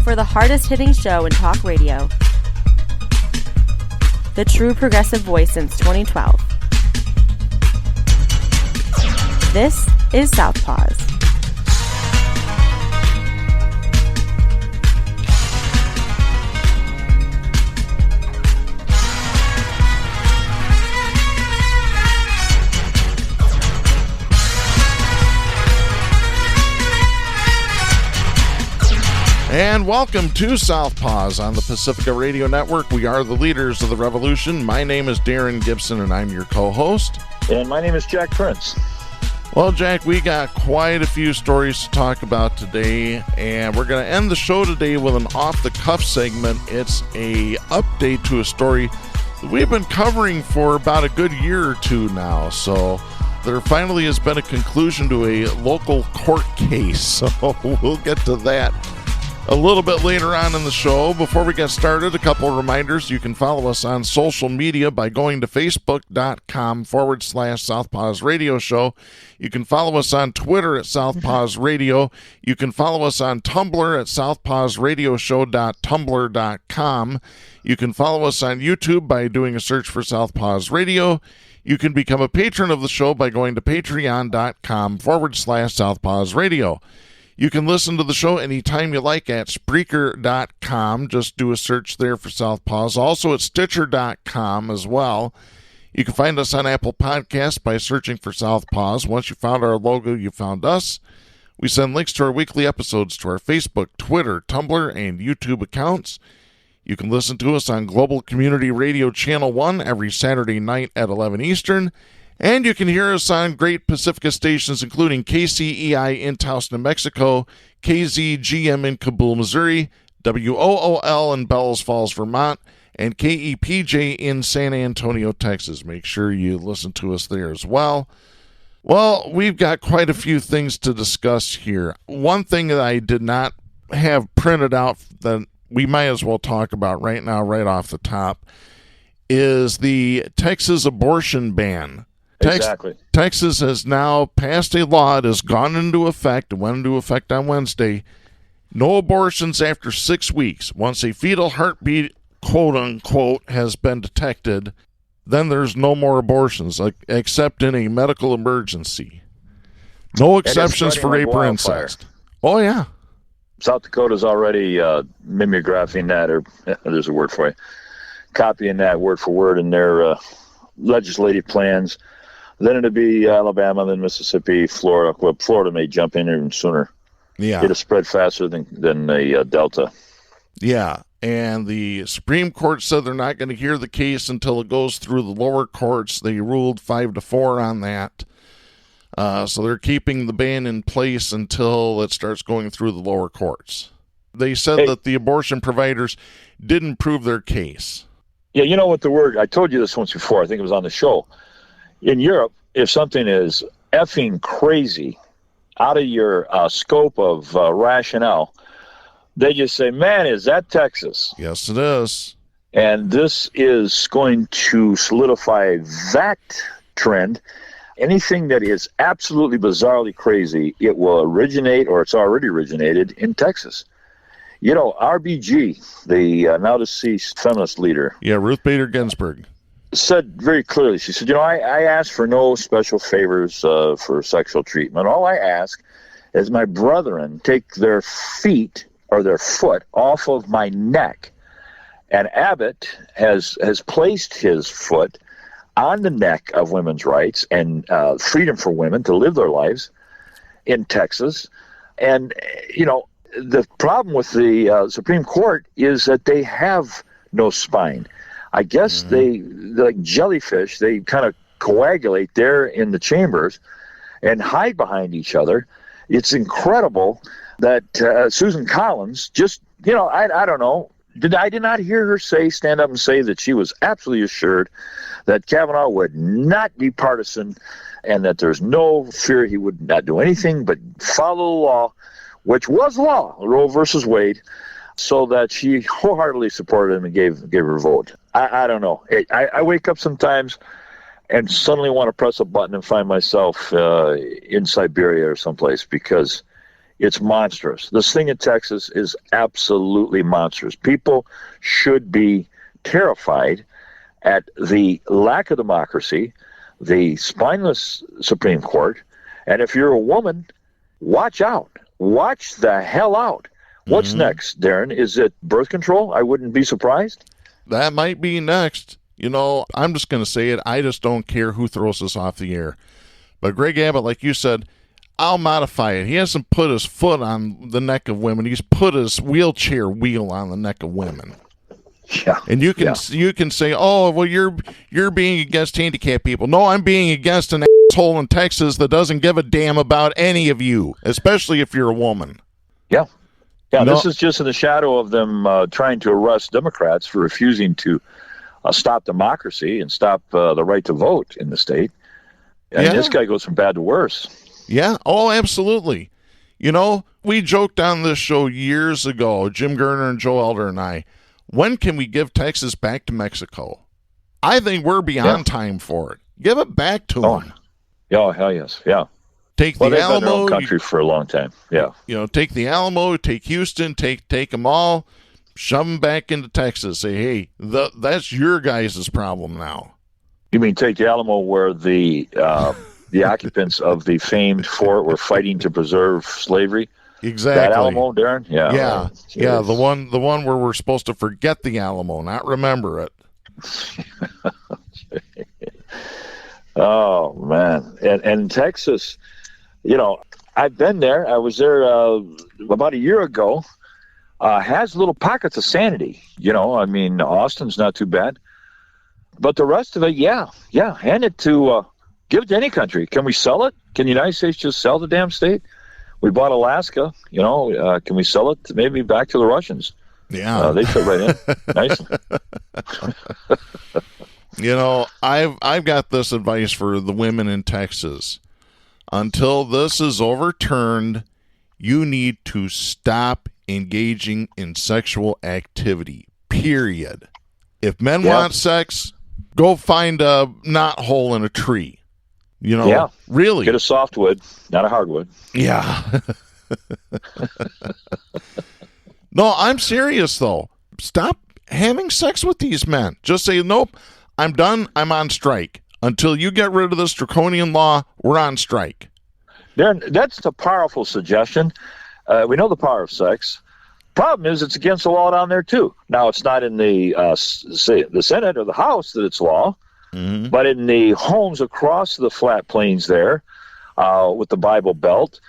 for the hardest-hitting show in talk radio. The true progressive voice since 2012. This is Southpaws. And welcome to Southpaws on the Pacifica Radio Network. We are the leaders of the revolution. My name is Darren Gibson, and I'm your co-host. And my name is Jack Prince. Well, Jack, we got quite a few stories to talk about today, and we're going to end the show today with an off-the-cuff segment. It's a update to a story that we've been covering for about a good year or two now. So there finally has been a conclusion to a local court case, so we'll get to that a little bit later on in the show. Before we get started, a couple of reminders. You can follow us on social media by going to facebook.com/Southpaws Radio Show. You can follow us on Twitter at Southpaws Radio. You can follow us on Tumblr at southpawsradioshow.tumblr.com. You can follow us on YouTube by doing a search for Southpaws Radio. You can become a patron of the show by going to patreon.com/Southpaws Radio. You can listen to the show anytime you like at Spreaker.com. Just do a search there for Southpaws. Also at Stitcher.com as well. You can find us on Apple Podcasts by searching for Southpaws. Once you found our logo, you found us. We send links to our weekly episodes to our Facebook, Twitter, Tumblr, and YouTube accounts. You can listen to us on Global Community Radio Channel 1 every Saturday night at 11 Eastern. And you can hear us on great Pacifica stations, including KCEI in Taos, New Mexico, KZGM in Kabul, Missouri, WOOL in Bellows Falls, Vermont, and KEPJ in San Antonio, Texas. Make sure you listen to us there as well. Well, we've got quite a few things to discuss here. One thing that I did not have printed out that we might as well talk about right now, right off the top, is the Texas abortion ban. Exactly. Texas has now passed a law. It has gone into effect. It went into effect on Wednesday. No abortions after 6 weeks. Once a fetal heartbeat, quote unquote, has been detected, then there's no more abortions, except in a medical emergency. No exceptions for rape or incest. Oh, yeah. South Dakota's already mimeographing that, or there's a word for it, copying that word for word in their legislative plans. Then it'll be Alabama, then Mississippi, Florida. Well, Florida may jump in even sooner. Yeah. It'll spread faster than the Delta. Yeah, and the Supreme Court said they're not going to hear the case until it goes through the lower courts. They ruled 5-4 on that. So they're keeping the ban in place until it starts going through the lower courts. They said that the abortion providers didn't prove their case. Yeah, you know what the word, I told you this once before, I think it was on the show. In Europe, if something is effing crazy, out of your scope of rationale, they just say, man, is that Texas? Yes, it is. And this is going to solidify that trend. Anything that is absolutely bizarrely crazy, it will originate, or it's already originated, in Texas. You know, RBG, the now deceased feminist leader. Yeah, Ruth Bader Ginsburg. Said very clearly, she said, you know, I ask for no special favors for sexual treatment. All I ask is my brethren take their feet or their foot off of my neck. And Abbott has placed his foot on the neck of women's rights and freedom for women to live their lives in Texas. And, you know, the problem with the Supreme Court is that they have no spine. I guess they, like jellyfish, they kind of coagulate there in the chambers and hide behind each other. It's incredible that Susan Collins just, you know, I don't know. I did not hear her stand up and say that she was absolutely assured that Kavanaugh would not be partisan and that there's no fear he would not do anything but follow the law, which was law, Roe versus Wade, so that she wholeheartedly supported him and gave her vote. I don't know. I wake up sometimes and suddenly want to press a button and find myself in Siberia or someplace, because It's monstrous. This thing in Texas is absolutely monstrous. People should be terrified at the lack of democracy, the spineless Supreme Court, and if you're a woman, watch out. Watch the hell out. What's next, Darren? Is it birth control? I wouldn't be surprised. That might be next. I'm just going to say it. I just don't care who throws us off the air. But Greg Abbott, like you said, I'll modify it. He hasn't put his foot on the neck of women. He's put his wheelchair wheel on the neck of women. Yeah. And you can say, oh, well, you're being against handicapped people. No, I'm being against an asshole in Texas that doesn't give a damn about any of you, especially if you're a woman. Yeah. Yeah, no. This is just in the shadow of them trying to arrest Democrats for refusing to stop democracy and stop the right to vote in the state. And this guy goes from bad to worse. Yeah. Oh, absolutely. We joked on this show years ago, Jim Garner and Joe Elder and I, when can we give Texas back to Mexico? I think we're beyond time for it. Give it back to them. Oh, hell yes. Yeah. Take the Alamo. They've been their own country for a long time. Yeah. Take the Alamo, take Houston, take them all, shove them back into Texas. Say, hey, that's your guys' problem now. You mean take the Alamo where the occupants of the famed fort were fighting to preserve slavery? Exactly. That Alamo, Darren? Yeah. Yeah. Yeah. The one where we're supposed to forget the Alamo, not remember it. Oh man. And Texas, I've been there. I was there about a year ago. Has little pockets of sanity. Austin's not too bad. But the rest of it, hand it to, give it to any country. Can we sell it? Can the United States just sell the damn state? We bought Alaska, can we sell it maybe back to the Russians? Yeah. They fit right in. Nice. I've got this advice for the women in Texas. Until this is overturned, you need to stop engaging in sexual activity, period. If men want sex, go find a knothole in a tree. Really. Get a softwood, not a hardwood. Yeah. No, I'm serious, though. Stop having sex with these men. Just say, nope, I'm done. I'm on strike. Until you get rid of this draconian law, we're on strike. Darren, that's a powerful suggestion. We know the power of sex. Problem is, it's against the law down there, too. Now, it's not in the Senate or the House that it's law. Mm-hmm. But in the homes across the flat plains there, with the Bible Belt,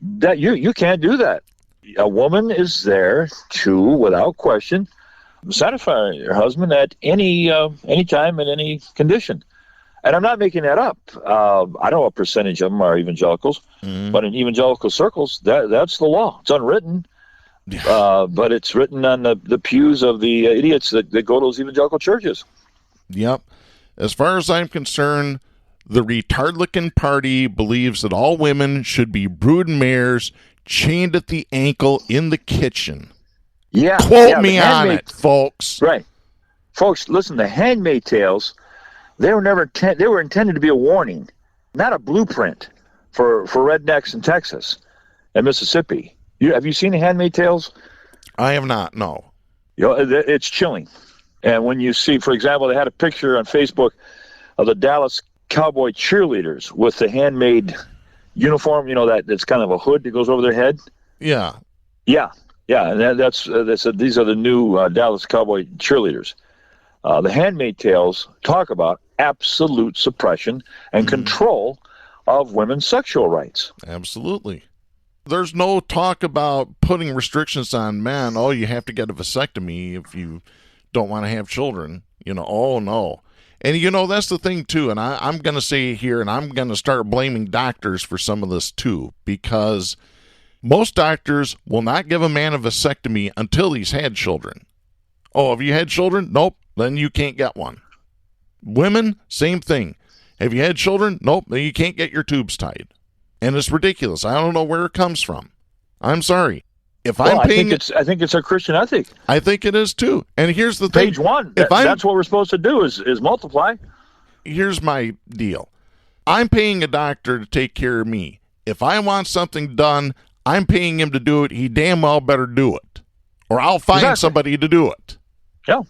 that you can't do that. A woman is there to, without question, satisfy her husband at any time in any condition. And I'm not making that up. I know a percentage of them are evangelicals, but in evangelical circles, that's the law. It's unwritten, but it's written on the pews of the idiots that go to those evangelical churches. Yep. As far as I'm concerned, the retardlican party believes that all women should be brood mares chained at the ankle in the kitchen. Yeah. Quote me on it, folks. Right. Folks, listen, the Handmaid's Tales, they were intended to be a warning, not a blueprint for rednecks in Texas and Mississippi. Have you seen the Handmaid's Tales? I have not, no. It's chilling. And when you see, for example, they had a picture on Facebook of the Dallas Cowboy cheerleaders with the handmade uniform, that's kind of a hood that goes over their head. Yeah. Yeah. Yeah. And these are the new Dallas Cowboy cheerleaders. The Handmaid's Tales talk about absolute suppression and control of women's sexual rights. Absolutely. There's no talk about putting restrictions on men. Oh, you have to get a vasectomy if you don't want to have children. Oh, no. And, that's the thing, too. And I'm going to say here, and I'm going to start blaming doctors for some of this, too, because most doctors will not give a man a vasectomy until he's had children. Oh, have you had children? Nope. Then you can't get one. Women, same thing. Have you had children? Nope. Then you can't get your tubes tied. And it's ridiculous. I don't know where it comes from. I'm sorry. I think it's a Christian ethic. I think it is too. And here's the thing. Page one. That's what we're supposed to do is multiply. Here's my deal. I'm paying a doctor to take care of me. If I want something done, I'm paying him to do it. He damn well better do it, or I'll find somebody to do it. Yeah.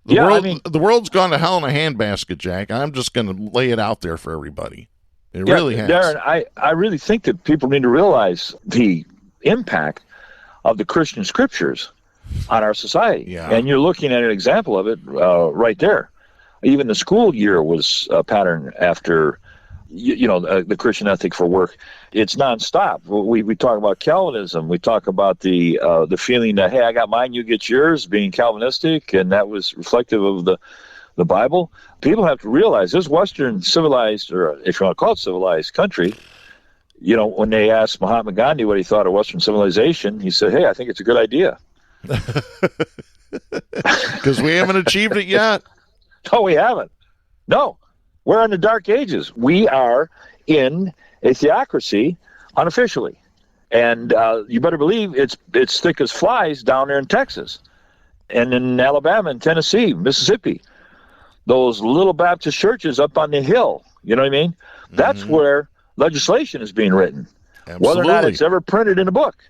The world's gone to hell in a handbasket, Jack. I'm just going to lay it out there for everybody. It really has. Darren, I really think that people need to realize the impact of the Christian scriptures on our society. Yeah. And you're looking at an example of it right there. Even the school year was patterned after, the Christian ethic for work. It's nonstop. We talk about Calvinism. We talk about the feeling that, hey, I got mine, you get yours, being Calvinistic, and that was reflective of the Bible. People have to realize this Western civilized, or if you want to call it civilized country, when they asked Mahatma Gandhi what he thought of Western civilization, he said, hey, I think it's a good idea. Because we haven't achieved it yet. No, we haven't. No, we're in the dark ages. We are in a theocracy unofficially. And you better believe it's thick as flies down there in Texas and in Alabama and Tennessee, Mississippi. Those little Baptist churches up on the hill, you know what I mean? That's where legislation is being written. Absolutely. Whether or not it's ever printed in a book.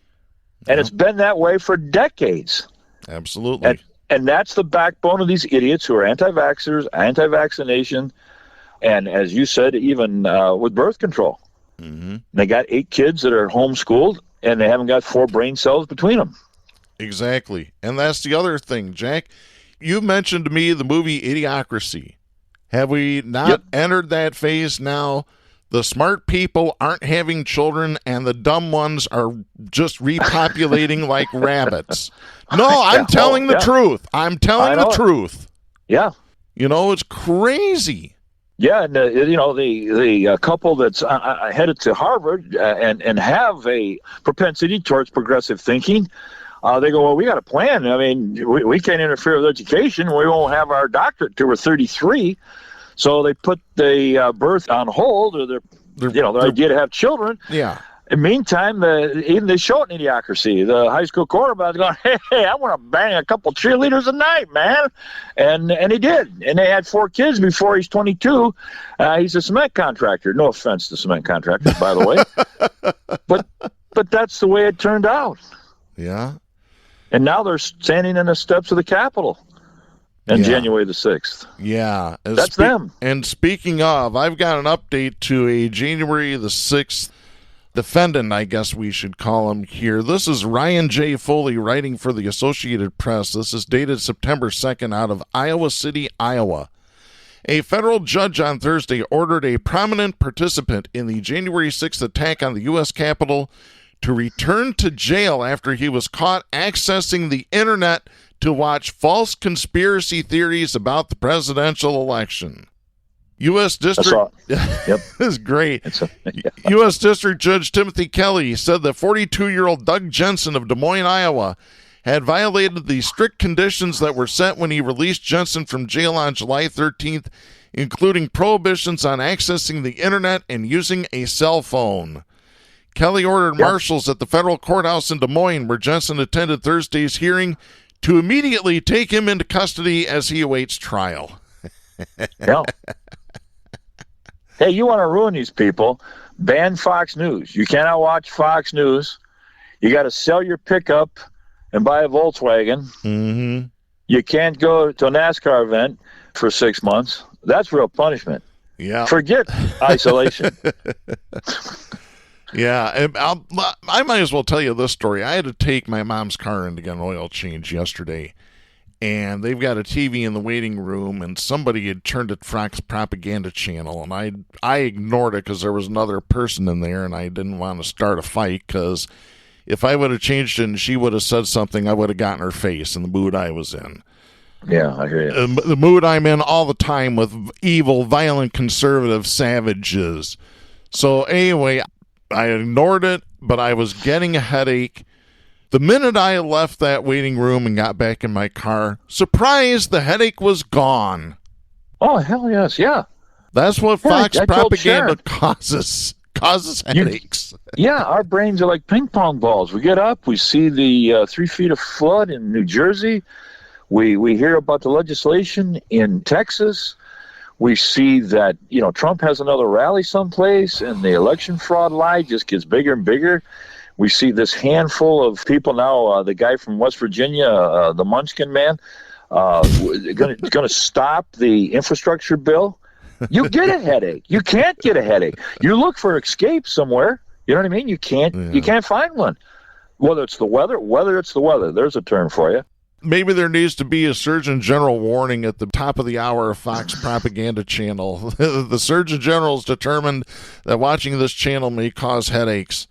And it's been that way for decades. Absolutely. And that's the backbone of these idiots who are anti-vaxxers, anti-vaccination, and as you said, even with birth control. They got 8 kids that are homeschooled, and they haven't got 4 brain cells between them. Exactly. And that's the other thing, Jack. You mentioned to me the movie Idiocracy. Have we not entered that phase now? The smart people aren't having children, and the dumb ones are just repopulating like rabbits. No, I'm telling the truth. I'm telling the truth. Yeah. It's crazy. Yeah, and the couple that's headed to Harvard and have a propensity towards progressive thinking, they go, well, we got a plan. I mean, we can't interfere with education. We won't have our doctorate till we're 33. So they put the birth on hold, or their idea to have children. Yeah. In the meantime, even they show it in Idiocracy. The high school quarterback's going, hey, I want to bang a couple cheerleaders a night, man. And he did. And they had 4 kids before he's 22. He's a cement contractor. No offense to cement contractors, by the way. But that's the way it turned out. Yeah. And now they're standing in the steps of the Capitol. And January the 6th. Yeah. That's them. And speaking of, I've got an update to a January the 6th defendant, I guess we should call him here. This is Ryan J. Foley writing for the Associated Press. This is dated September 2nd out of Iowa City, Iowa. A federal judge on Thursday ordered a prominent participant in the January 6th attack on the U.S. Capitol to return to jail after he was caught accessing the internet to watch false conspiracy theories about the presidential election. U.S. District this is great. U.S. District Judge Timothy Kelly said that 42-year-old Doug Jensen of Des Moines, Iowa, had violated the strict conditions that were set when he released Jensen from jail on July 13th, including prohibitions on accessing the internet and using a cell phone. Kelly ordered marshals at the federal courthouse in Des Moines, where Jensen attended Thursday's hearing, to immediately take him into custody as he awaits trial. Hey, you want to ruin these people, ban Fox News. You cannot watch Fox News. You got to sell your pickup and buy a Volkswagen. Mm-hmm. You can't go to a NASCAR event for 6 months. That's real punishment. Yeah. Forget isolation. Yeah, and I might as well tell you this story. I had to take my mom's car in to get an oil change yesterday, and they've got a TV in the waiting room, and somebody had turned it Fox propaganda channel, and I ignored it because there was another person in there, and I didn't want to start a fight, because if I would have changed it and she would have said something, I would have gotten her face in the mood I was in. Yeah, I hear you. The mood I'm in all the time with evil, violent, conservative savages. So anyway, I ignored it, but I was getting a headache. The minute I left that waiting room and got back in my car, surprise, the headache was gone. Oh, hell yes, yeah. That's what Fox propaganda causes headaches. Yeah, our brains are like ping pong balls. We get up, we see the 3 feet of flood in New Jersey. We hear about the legislation in Texas. We see that, Trump has another rally someplace, and the election fraud lie just gets bigger and bigger. We see this handful of people now, the guy from West Virginia, the Munchkin man, going to stop the infrastructure bill. You get a headache. You can't get a headache. You look for escape somewhere. You know what I mean? You can't find one. Whether it's the weather, there's a term for you. Maybe there needs to be a Surgeon General warning at the top of the hour of Fox propaganda channel. The Surgeon General has determined that watching this channel may cause headaches.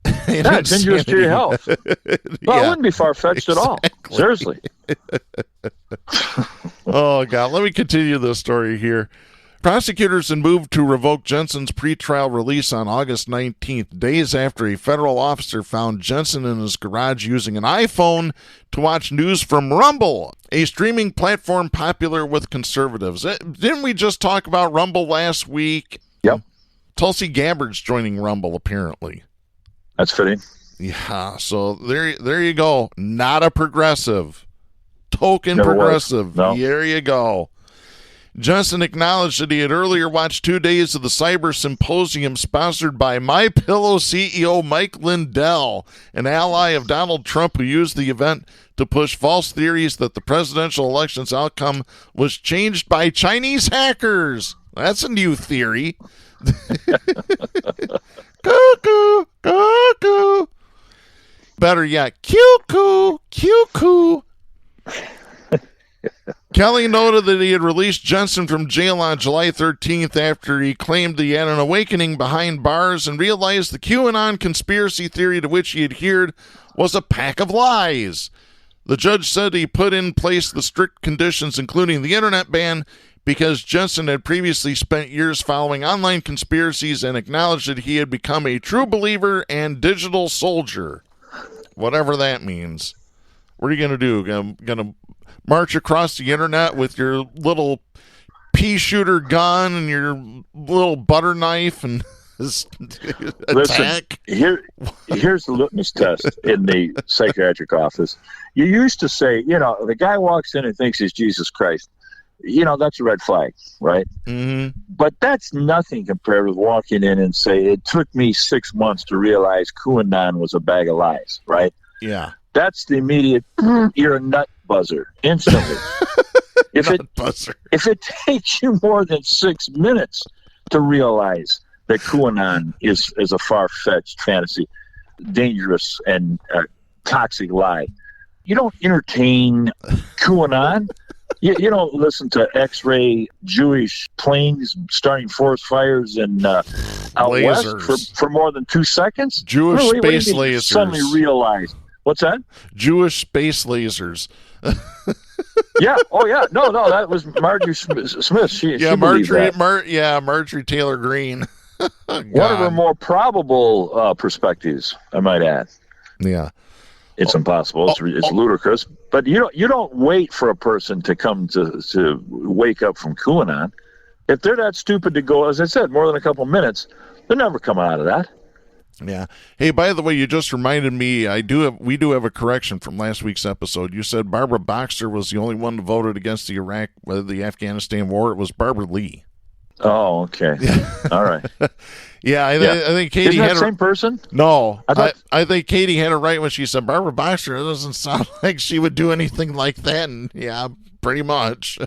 It's injurious to your health. Well, it wouldn't be far-fetched at all. Seriously. Oh, God. Let me continue this story here. Prosecutors had moved to revoke Jensen's pretrial release on August 19th, days after a federal officer found Jensen in his garage using an iPhone to watch news from Rumble, a streaming platform popular with conservatives. Didn't we just talk about Rumble last week? Yep. Tulsi Gabbard's joining Rumble, apparently. That's fitting. Yeah, so there you go. Not a progressive. Token Never progressive. No. There you go. Jensen acknowledged that he had earlier watched 2 days of the Cyber Symposium sponsored by MyPillow CEO Mike Lindell, an ally of Donald Trump who used the event to push false theories that the presidential election's outcome was changed by Chinese hackers. That's a new theory. Cuckoo, cuckoo. Better yet, cuckoo, cuckoo. Kelly noted that he had released Jensen from jail on July 13th after he claimed he had an awakening behind bars and realized the QAnon conspiracy theory to which he adhered was a pack of lies. The judge said he put in place the strict conditions, including the internet ban, because Jensen had previously spent years following online conspiracies and acknowledged that he had become a true believer and digital soldier. Whatever that means. What are you going to do? Going to march across the internet with your little pea shooter gun and your little butter knife and attack? Listen, here's the litmus test in the psychiatric office. You used to say, the guy walks in and thinks he's Jesus Christ. That's a red flag, right? Mm-hmm. But that's nothing compared with walking in and say, it took me 6 months to realize QAnon was a bag of lies, right? Yeah. That's the immediate, you're a nut buzzer, instantly. If it takes you more than 6 minutes to realize that QAnon is a far-fetched fantasy, dangerous and toxic lie, you don't entertain QAnon. You don't listen to X-ray Jewish planes starting forest fires in out west for more than 2 seconds. Jewish space lasers. Suddenly realized. What's that? Jewish space lasers. Yeah. Oh, yeah. No. That was Marjorie Smith. She Marjorie Taylor Greene. One of her more probable perspectives, I might add. Yeah. It's impossible. It's ludicrous. But you don't wait for a person to come to wake up from QAnon. If they're that stupid to go, as I said, more than a couple minutes, they're never coming out of that. Yeah. Hey, by the way, you just reminded me. We do have a correction from last week's episode. You said Barbara Boxer was the only one who voted against the Afghanistan war. It was Barbara Lee. Oh, okay. All right. Yeah, I think Katie Isn't that had the same person? No, I think Katie had it right when she said Barbara Boxer. It doesn't sound like she would do anything like that. And yeah, pretty much.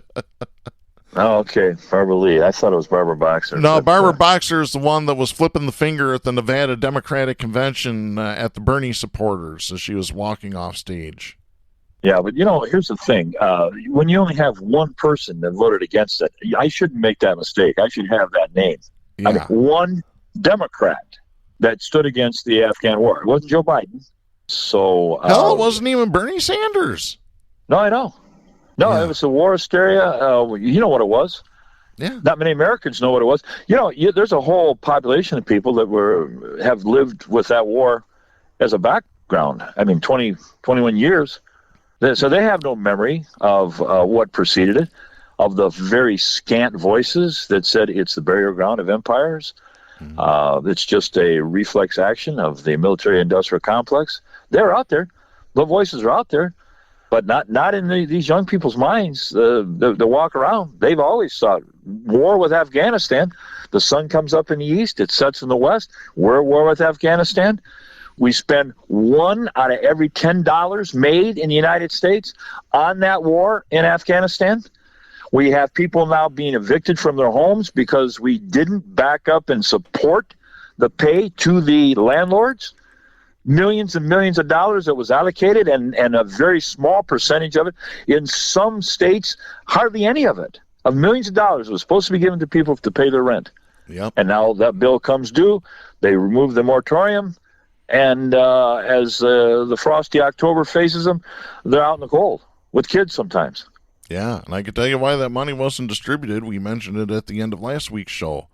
Oh, okay. Barbara Lee. I thought it was Barbara Boxer. No, Barbara Boxer is the one that was flipping the finger at the Nevada Democratic Convention at the Bernie supporters as she was walking off stage. Yeah, but here's the thing. When you only have one person that voted against it, I shouldn't make that mistake. I should have that name. Yeah. I mean, one Democrat that stood against the Afghan war. It wasn't Joe Biden. So hell, it wasn't even Bernie Sanders. No, I know. No, Yeah. It was the war hysteria. You know what it was. Yeah. Not many Americans know what it was. There's a whole population of people that have lived with that war as a background. I mean, 21 years. So they have no memory of what preceded it, of the very scant voices that said it's the burial ground of empires. Mm-hmm. It's just a reflex action of the military-industrial complex. They're out there. The voices are out there. But not in these young people's minds. The walk around, they've always thought war with Afghanistan. The sun comes up in the east, it sets in the west. We're at war with Afghanistan. We spend 1 out of every $10 made in the United States on that war in Afghanistan. We have people now being evicted from their homes because we didn't back up and support the pay to the landlords. Millions and millions of dollars that was allocated, and a very small percentage of it. In some states, hardly any of it. Of millions of dollars was supposed to be given to people to pay their rent. Yep. And now that bill comes due, they remove the moratorium, and as the frosty October faces them, they're out in the cold with kids sometimes. Yeah, and I can tell you why that money wasn't distributed. We mentioned it at the end of last week's show.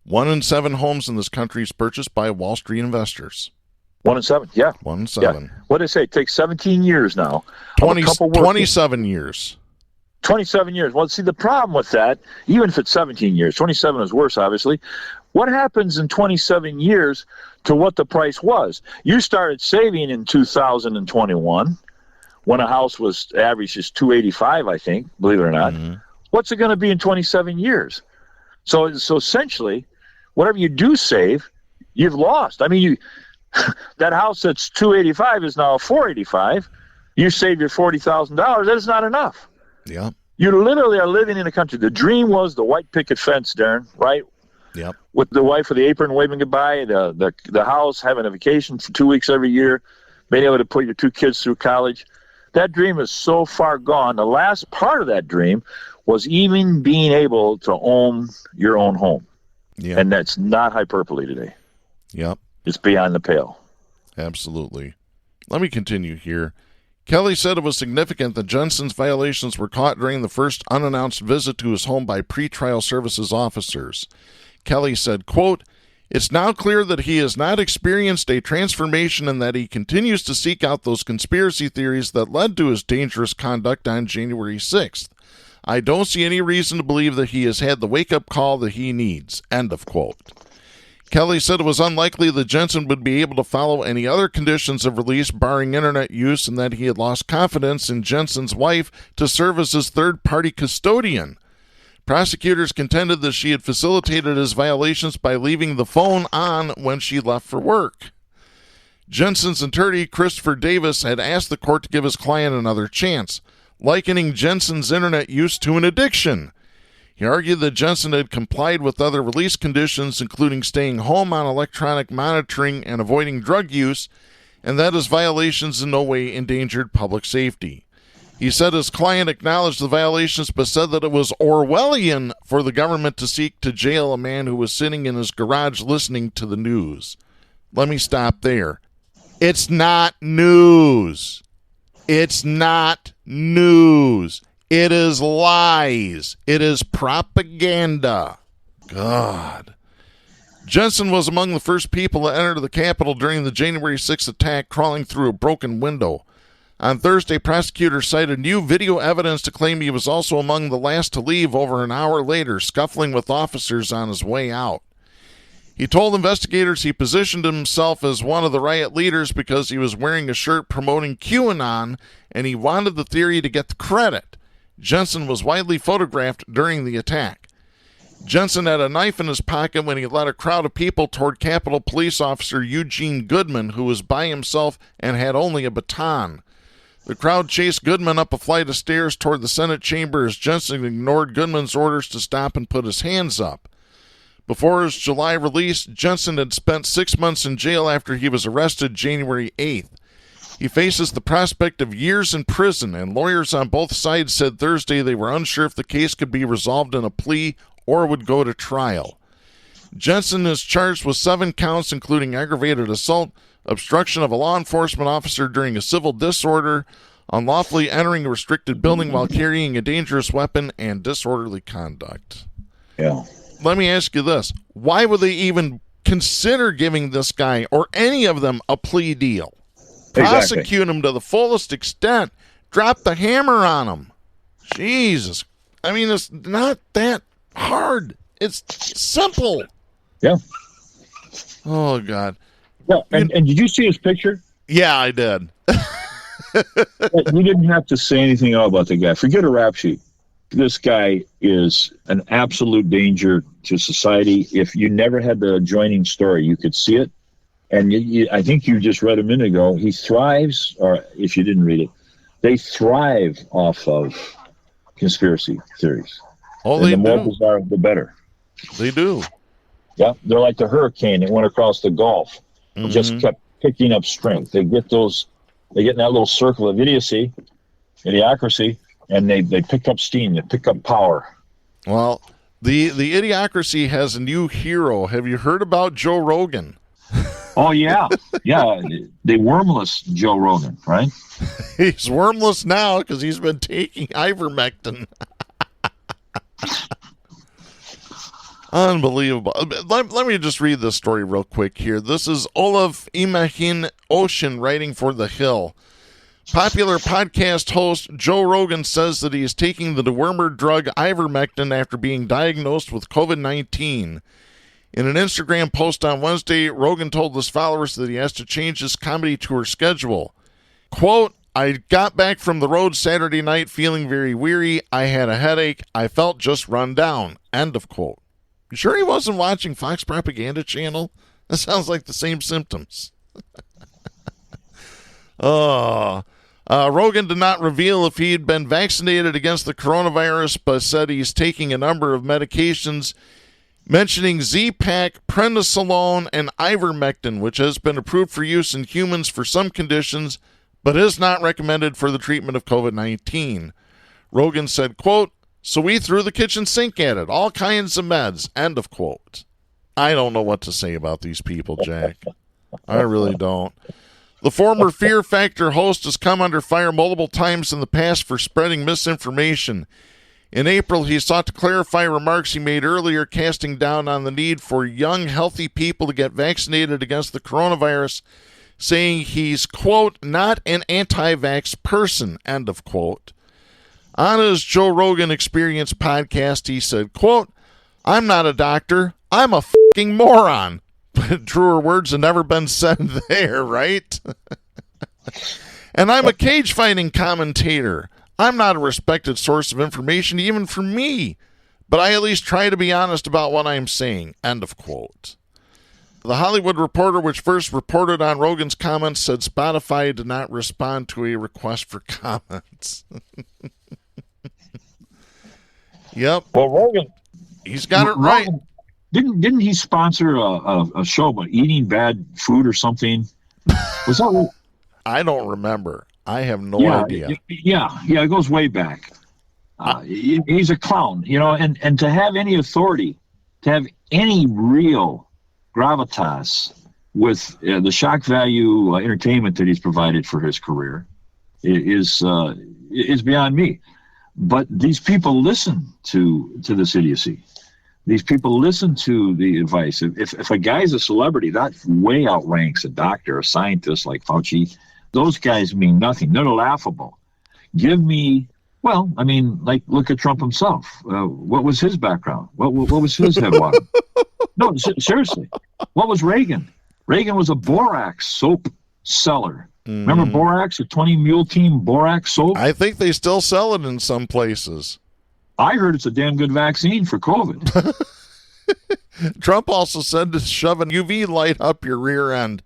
1 in 7 homes in this country is purchased by Wall Street investors. 1 in 7, yeah. 1 in 7. Yeah. What did I say? It takes 17 years now. 27 years. 27 years. Well, see, the problem with that, even if it's 17 years, 27 is worse, obviously. What happens in 27 years to what the price was? You started saving in 2021 when a house was average is $285, I think, believe it or not. Mm-hmm. What's it going to be in 27 years? So essentially, whatever you do save, you've lost. I mean, that house that's $285 is now $485. You save your $40,000. That is not enough. Yeah. You literally are living in a country. The dream was the white picket fence, Darren, right? Yep. With the wife with the apron waving goodbye, the house, having a vacation for 2 weeks every year, being able to put your 2 kids through college. That dream is so far gone. The last part of that dream was even being able to own your own home. Yeah. And that's not hyperbole today. Yep. It's beyond the pale. Absolutely. Let me continue here. Kelly said it was significant that Jensen's violations were caught during the first unannounced visit to his home by pretrial services officers. Kelly said, quote, "It's now clear that he has not experienced a transformation and that he continues to seek out those conspiracy theories that led to his dangerous conduct on January 6th. I don't see any reason to believe that he has had the wake-up call that he needs." End of quote. Kelly said it was unlikely that Jensen would be able to follow any other conditions of release barring internet use, and that he had lost confidence in Jensen's wife to serve as his third-party custodian. Prosecutors contended that she had facilitated his violations by leaving the phone on when she left for work. Jensen's attorney, Christopher Davis, had asked the court to give his client another chance, likening Jensen's internet use to an addiction. He argued that Jensen had complied with other release conditions, including staying home on electronic monitoring and avoiding drug use, and that his violations in no way endangered public safety. He said his client acknowledged the violations, but said that it was Orwellian for the government to seek to jail a man who was sitting in his garage listening to the news. Let me stop there. It's not news. It's not news. It is lies. It is propaganda. God. Jensen was among the first people to enter the Capitol during the January 6th attack, crawling through a broken window. On Thursday, prosecutors cited new video evidence to claim he was also among the last to leave over an hour later, scuffling with officers on his way out. He told investigators he positioned himself as one of the riot leaders because he was wearing a shirt promoting QAnon, and he wanted the theory to get the credit. Jensen was widely photographed during the attack. Jensen had a knife in his pocket when he led a crowd of people toward Capitol Police Officer Eugene Goodman, who was by himself and had only a baton. The crowd chased Goodman up a flight of stairs toward the Senate chamber as Jensen ignored Goodman's orders to stop and put his hands up. Before his July release, Jensen had spent 6 months in jail after he was arrested January 8th. He faces the prospect of years in prison, and lawyers on both sides said Thursday they were unsure if the case could be resolved in a plea or would go to trial. Jensen is charged with 7 counts, including aggravated assault, obstruction of a law enforcement officer during a civil disorder, unlawfully entering a restricted building while carrying a dangerous weapon, and disorderly conduct. Yeah. Let me ask you this. Why would they even consider giving this guy, or any of them, a plea deal? Prosecute him to the fullest extent. Drop the hammer on him. Jesus. I mean, it's not that hard. It's simple. Yeah. Oh, God. Yeah, and did you see his picture? Yeah, I did. You didn't have to say anything about the guy. Forget a rap sheet. This guy is an absolute danger to society. If you never had the adjoining story, you could see it. And I think you just read a minute ago, he thrives, or if you didn't read it, they thrive off of conspiracy theories. Oh, and they the more do. bizarre, the better. They do. Yeah, they're like the hurricane that went across the Gulf. Mm-hmm. Just kept picking up strength. They get in that little circle of idiocracy, and they pick up steam. They pick up power. Well, the Idiocracy has a new hero. Have you heard about Joe Rogan? Oh, yeah. Yeah, the wormless Joe Rogan, right? He's wormless now because he's been taking ivermectin. Unbelievable. Let me just read this story real quick here. This is Olaf Imahin Ocean writing for The Hill. Popular podcast host Joe Rogan says that he is taking the dewormer drug ivermectin after being diagnosed with COVID-19. In an Instagram post on Wednesday, Rogan told his followers that he has to change his comedy tour schedule. Quote, I got back from the road Saturday night feeling very weary. I had a headache. I felt just run down. End of quote. You sure he wasn't watching Fox Propaganda Channel? That sounds like the same symptoms. Rogan did not reveal if he had been vaccinated against the coronavirus, but said he's taking a number of medications, mentioning Z-Pak, prednisolone, and ivermectin, which has been approved for use in humans for some conditions, but is not recommended for the treatment of COVID-19. Rogan said, quote, so we threw the kitchen sink at it, all kinds of meds, end of quote. I don't know what to say about these people, Jack. I really don't. The former Fear Factor host has come under fire multiple times in the past for spreading misinformation. In April, he sought to clarify remarks he made earlier, casting down on the need for young, healthy people to get vaccinated against the coronavirus, saying he's, quote, not an anti-vax person, end of quote. On his Joe Rogan Experience podcast, he said, quote, I'm not a doctor. I'm a fucking moron. But truer words have never been said there, right? And I'm a cage fighting commentator. I'm not a respected source of information, even for me, but I at least try to be honest about what I'm saying, end of quote. The Hollywood Reporter, which first reported on Rogan's comments, said Spotify did not respond to a request for comments. Yep. Well, Rogan, he's got it right. Rogan, didn't he sponsor a show about eating bad food or something? Was that? I don't remember. I have no idea. Yeah, it goes way back. He's a clown, and to have any authority, to have any real gravitas with the shock value entertainment that he's provided for his career is beyond me. But these people listen to this idiocy. These people listen to the advice. If a guy's a celebrity, that way outranks a doctor, a scientist like Fauci. Those guys mean nothing. They're laughable. Give me, look at Trump himself. What was his background? What was his headwater? No, seriously. What was Reagan? Reagan was a borax soap seller. Remember borax, a 20 mule team borax soap? I think they still sell it in some places. I heard it's a damn good vaccine for COVID. Trump also said to shove an UV light up your rear end.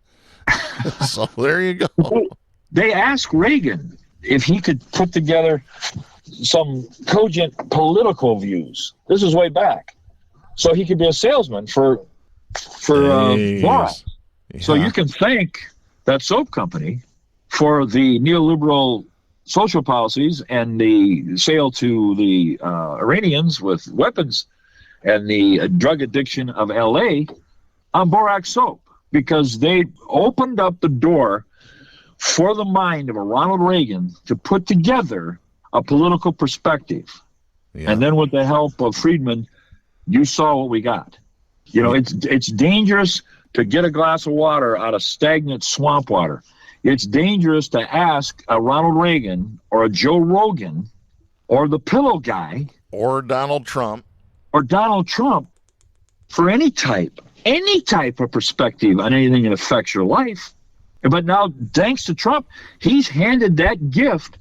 So there you go. They asked Reagan if he could put together some cogent political views. This is way back. So he could be a salesman for borax. Yeah. So you can thank that soap company for the neoliberal social policies and the sale to the Iranians with weapons and the drug addiction of L.A. on borax soap, because they opened up the door for the mind of a Ronald Reagan to put together a political perspective. Yeah. And then with the help of Friedman, you saw what we got. It's dangerous to get a glass of water out of stagnant swamp water. It's dangerous to ask a Ronald Reagan or a Joe Rogan or the pillow guy or Donald Trump for any type of perspective on anything that affects your life. But now, thanks to Trump, he's handed that gift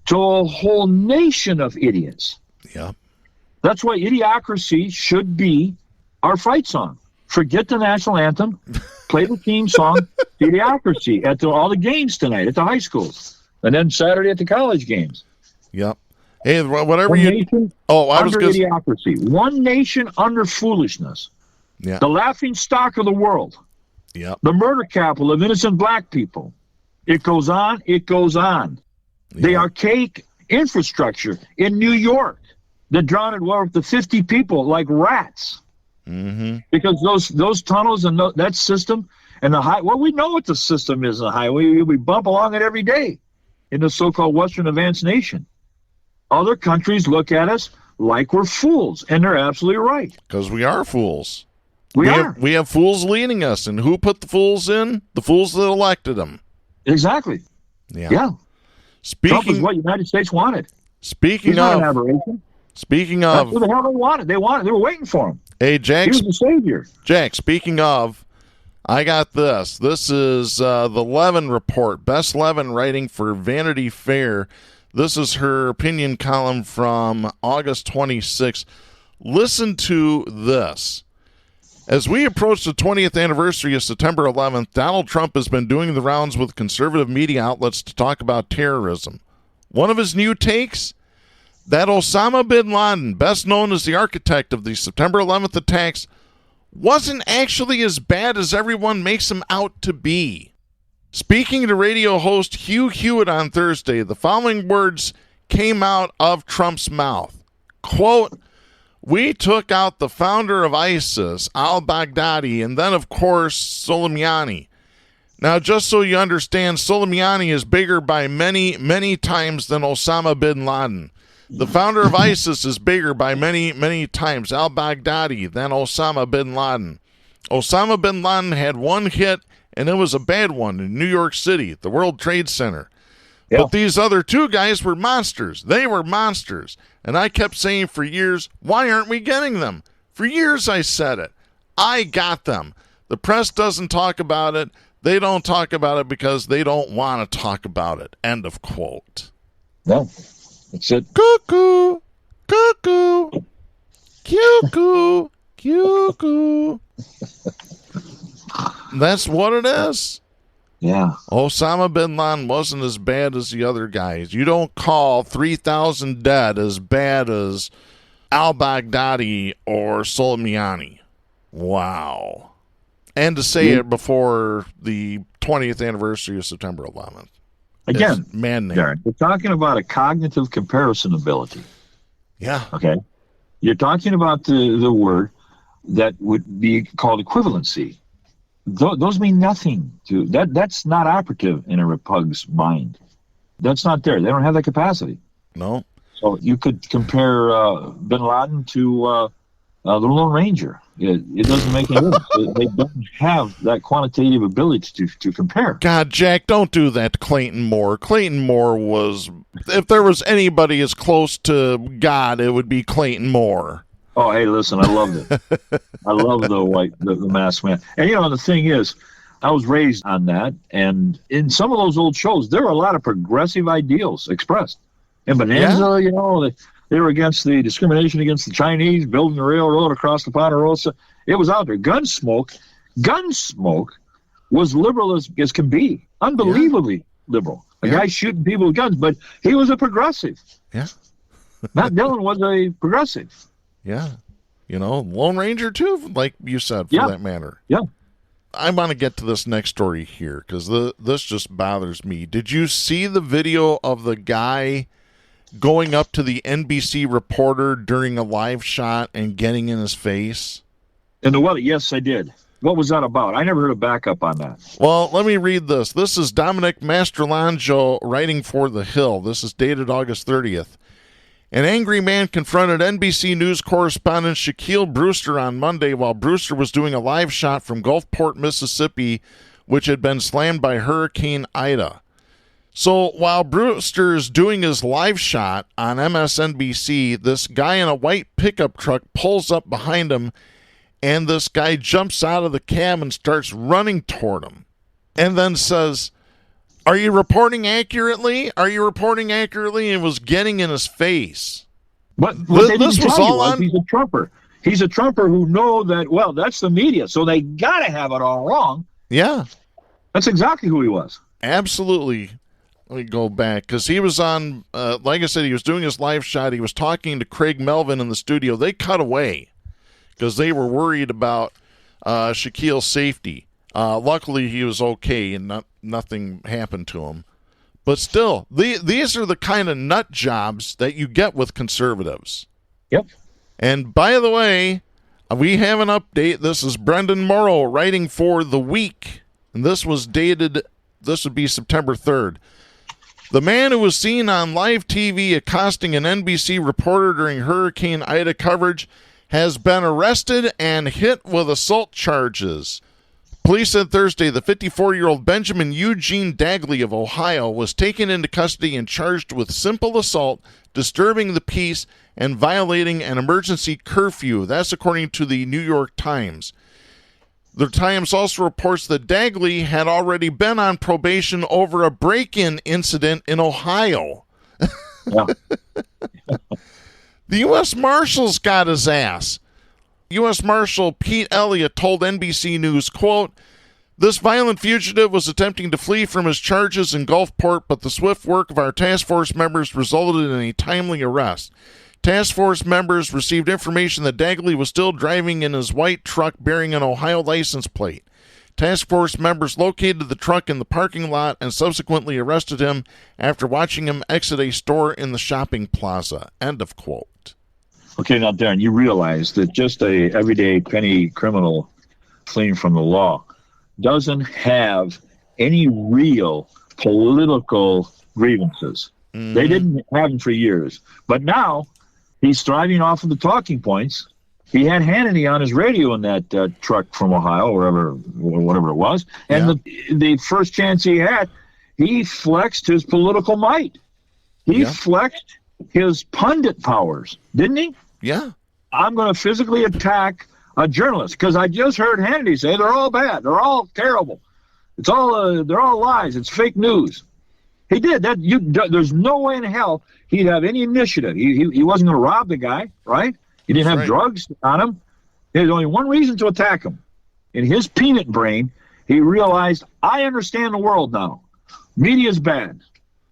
to a whole nation of idiots. Yeah. That's why Idiocracy should be our fight song. Forget the national anthem. Play the theme song, Idiocracy, at all the games tonight at the high schools. And then Saturday at the college games. Yep. Hey, whatever One you... nation I was under gonna... idiocracy. One nation under foolishness. Yeah. The laughing stock of the world. Yep. The murder capital of innocent black people. It goes on. It goes on. Yep. The archaic infrastructure in New York that drowned the 50 people like rats. Mm-hmm. Because those tunnels and that system and the high, well, we know what the system is in the highway. We bump along it every day in the so-called Western advanced nation. Other countries look at us like we're fools, and they're absolutely right. Because we are fools. We are. We have fools leading us, and who put the fools in? The fools that elected them. Exactly. Yeah. Trump is what the United States wanted. Speaking He's not an aberration. Speaking That's of, what the hell they wanted. They were waiting for him. Hey, Jack. He was the savior. Jack, speaking of, I got this. This is the Levin report. Bess Levin writing for Vanity Fair. This is her opinion column from August 26th. Listen to this. As we approach the 20th anniversary of September 11th, Donald Trump has been doing the rounds with conservative media outlets to talk about terrorism. One of his new takes? That Osama bin Laden, best known as the architect of the September 11th attacks, wasn't actually as bad as everyone makes him out to be. Speaking to radio host Hugh Hewitt on Thursday, the following words came out of Trump's mouth. Quote, "We took out the founder of ISIS, al-Baghdadi, and then, of course, Soleimani. Now, just so you understand, Soleimani is bigger by many, many times than Osama bin Laden. The founder of ISIS is bigger by many, many times, al-Baghdadi, than Osama bin Laden. Osama bin Laden had one hit, and it was a bad one in New York City, the World Trade Center. Yeah. But these other two guys were monsters. They were monsters. And I kept saying for years, why aren't we getting them? For years I said it. I got them. The press doesn't talk about it. They don't talk about it because they don't want to talk about it." End of quote. No, that's it. Cuckoo, cuckoo, cuckoo, cuckoo. That's what it is. Yeah. Osama bin Laden wasn't as bad as the other guys. You don't call 3,000 dead as bad as al-Baghdadi or Soleimani. Wow. And to say it before the 20th anniversary of September 11th. Again, man-made. Darren, we're talking about a cognitive comparison ability. Yeah. Okay. You're talking about the word that would be called equivalency. Those mean nothing to that's not operative in a repug's mind. That's not there. They don't have that capacity. No. So you could compare bin Laden to the Lone Ranger. It doesn't make any sense. They don't have that quantitative ability to compare. God, Jack, don't do that to Clayton Moore. Clayton Moore was, if there was anybody as close to God, it would be Clayton Moore. Oh, hey, listen, I loved it. I love the masked man. And, the thing is, I was raised on that, and in some of those old shows, there were a lot of progressive ideals expressed. In Bonanza, they were against the discrimination against the Chinese, building the railroad across the Ponderosa. It was out there. Gunsmoke was liberal as can be. Unbelievably liberal. A guy shooting people with guns, but he was a progressive. Yeah. Matt Dillon was a progressive. Yeah. Lone Ranger too, like you said, for that matter. Yeah. I want to get to this next story here because this just bothers me. Did you see the video of the guy going up to the NBC reporter during a live shot and getting in his face? In the weather, yes, I did. What was that about? I never heard a backup on that. Well, let me read this. This is Dominic Mastrolangio writing for The Hill. This is dated August 30th. An angry man confronted NBC News correspondent Shaquille Brewster on Monday while Brewster was doing a live shot from Gulfport, Mississippi, which had been slammed by Hurricane Ida. So while Brewster is doing his live shot on MSNBC, this guy in a white pickup truck pulls up behind him, and this guy jumps out of the cab and starts running toward him, and then says, "Are you reporting accurately? Are you reporting accurately?" And was getting in his face. But what this was all on. He's a Trumper. He's a Trumper who know that, well, that's the media, so they got to have it all wrong. Yeah. That's exactly who he was. Absolutely. Let me go back, because he was on, like I said, he was doing his live shot. He was talking to Craig Melvin in the studio. They cut away because they were worried about Shaquille's safety. Luckily, he was okay and nothing happened to him. But still, these are the kind of nut jobs that you get with conservatives. Yep. And by the way, we have an update. This is Brendan Morrow writing for The Week. And this was dated, this would be September 3rd. The man who was seen on live TV accosting an NBC reporter during Hurricane Ida coverage has been arrested and hit with assault charges. Police said Thursday the 54-year-old Benjamin Eugene Dagley of Ohio was taken into custody and charged with simple assault, disturbing the peace, and violating an emergency curfew. That's according to the New York Times. The Times also reports that Dagley had already been on probation over a break-in incident in Ohio. Yeah. The U.S. Marshals got his ass. U.S. Marshal Pete Elliott told NBC News, quote, "This violent fugitive was attempting to flee from his charges in Gulfport, but the swift work of our task force members resulted in a timely arrest. Task force members received information that Dagley was still driving in his white truck bearing an Ohio license plate. Task force members located the truck in the parking lot and subsequently arrested him after watching him exit a store in the shopping plaza." End of quote. Okay, now, Darren, you realize that just a everyday penny criminal fleeing from the law doesn't have any real political grievances. Mm-hmm. They didn't have them for years. But now he's thriving off of the talking points. He had Hannity on his radio in that truck from Ohio, whatever it was. And the first chance he had, he flexed his political might. He flexed his pundit powers, didn't he? Yeah. I'm going to physically attack a journalist because I just heard Hannity say they're all bad. They're all terrible. It's all they're all lies. It's fake news. He did that. There's no way in hell he'd have any initiative. He wasn't going to rob the guy, right? He didn't have drugs on him. There's only one reason to attack him. In his peanut brain, he realized, I understand the world now. Media's bad.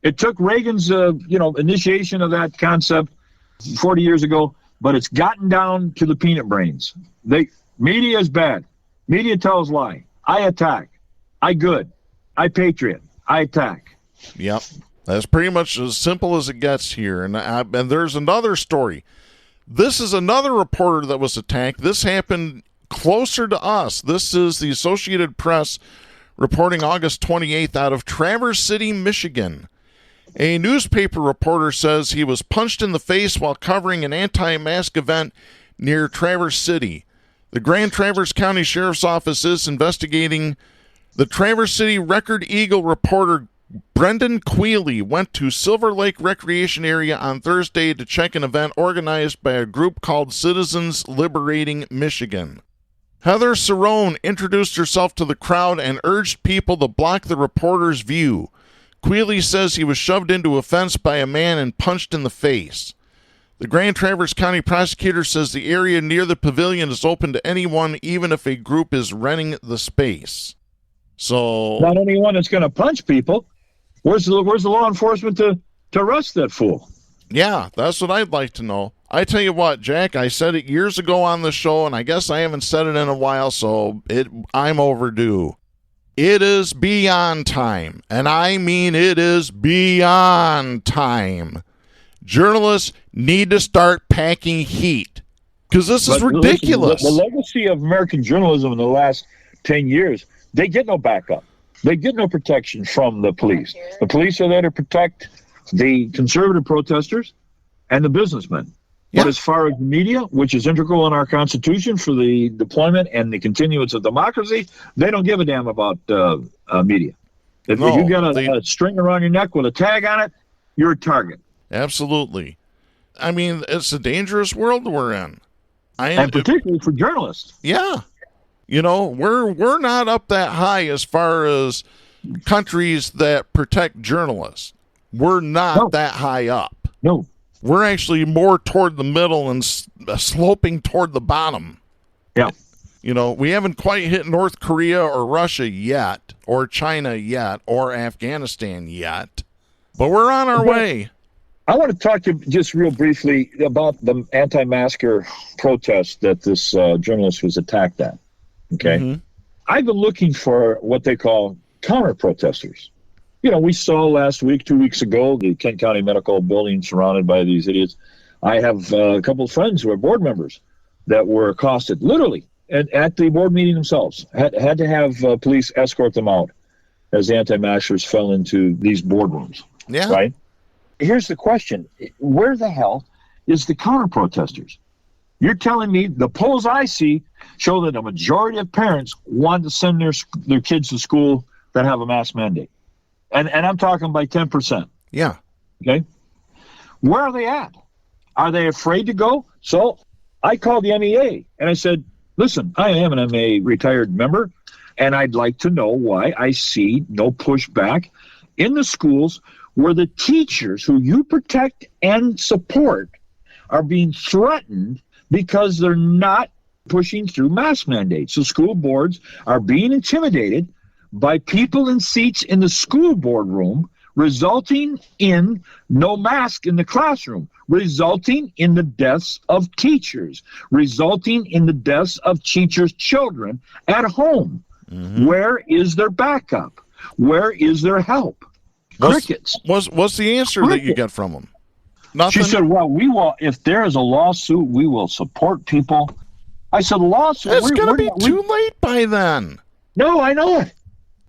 It took Reagan's initiation of that concept 40 years ago, but it's gotten down to the peanut brains. Media is bad. Media tells lie. I attack. I good. I patriot. I attack. Yep. That's pretty much as simple as it gets here. And there's another story. This is another reporter that was attacked. This happened closer to us. This is the Associated Press reporting August 28th out of Traverse City, Michigan. A newspaper reporter says he was punched in the face while covering an anti-mask event near Traverse City. The Grand Traverse County Sheriff's Office is investigating. The Traverse City Record Eagle reporter Brendan Quealy went to Silver Lake Recreation Area on Thursday to check an event organized by a group called Citizens Liberating Michigan. Heather Cerrone introduced herself to the crowd and urged people to block the reporter's view. Quealy says he was shoved into a fence by a man and punched in the face. The Grand Traverse County prosecutor says the area near the pavilion is open to anyone, even if a group is renting the space. So not anyone that's going to punch people. Where's the law enforcement to arrest that fool? Yeah, that's what I'd like to know. I tell you what, Jack, I said it years ago on the show, and I guess I haven't said it in a while, so I'm overdue. It is beyond time, and I mean it is beyond time. Journalists need to start packing heat, because this is ridiculous. The legacy of American journalism in the last 10 years, they get no backup. They get no protection from the police. The police are there to protect the conservative protesters and the businessmen. Yeah. But as far as the media, which is integral in our Constitution for the deployment and the continuance of democracy, they don't give a damn about media. If you got a string around your neck with a tag on it, you're a target. Absolutely. I mean, it's a dangerous world we're in. And particularly for journalists. Yeah. You know, we're not up that high as far as countries that protect journalists. We're not that high up. No. We're actually more toward the middle and sloping toward the bottom. Yeah. You know, we haven't quite hit North Korea or Russia yet, or China yet, or Afghanistan yet, but we're on our way. I want to talk to you just real briefly about the anti-masker protest that this journalist was attacked at. Okay. Mm-hmm. I've been looking for what they call counter-protesters. You know, we saw last week, 2 weeks ago, the Kent County Medical Building surrounded by these idiots. I have a couple of friends who are board members that were accosted, literally, at the board meeting themselves. Had to have police escort them out as the anti-maskers fell into these boardrooms. Yeah. Right? Here's the question. Where the hell is the counter-protesters? You're telling me the polls I see show that a majority of parents want to send their kids to school that have a mask mandate. And I'm talking by 10%. Yeah. Okay? Where are they at? Are they afraid to go? So I called the MEA and I said, listen, I am an MEA retired member, and I'd like to know why I see no pushback in the schools where the teachers who you protect and support are being threatened because they're not pushing through mask mandates. So school boards are being intimidated by people in seats in the school board room, resulting in no mask in the classroom, resulting in the deaths of teachers, resulting in the deaths of teachers' children at home. Mm-hmm. Where is their backup? Where is their help? Crickets. What's the answer that you get from them? Nothing? She said, well, we will, if there is a lawsuit, we will support people. I said, lawsuit? It's going to be too late by then. No, I know it.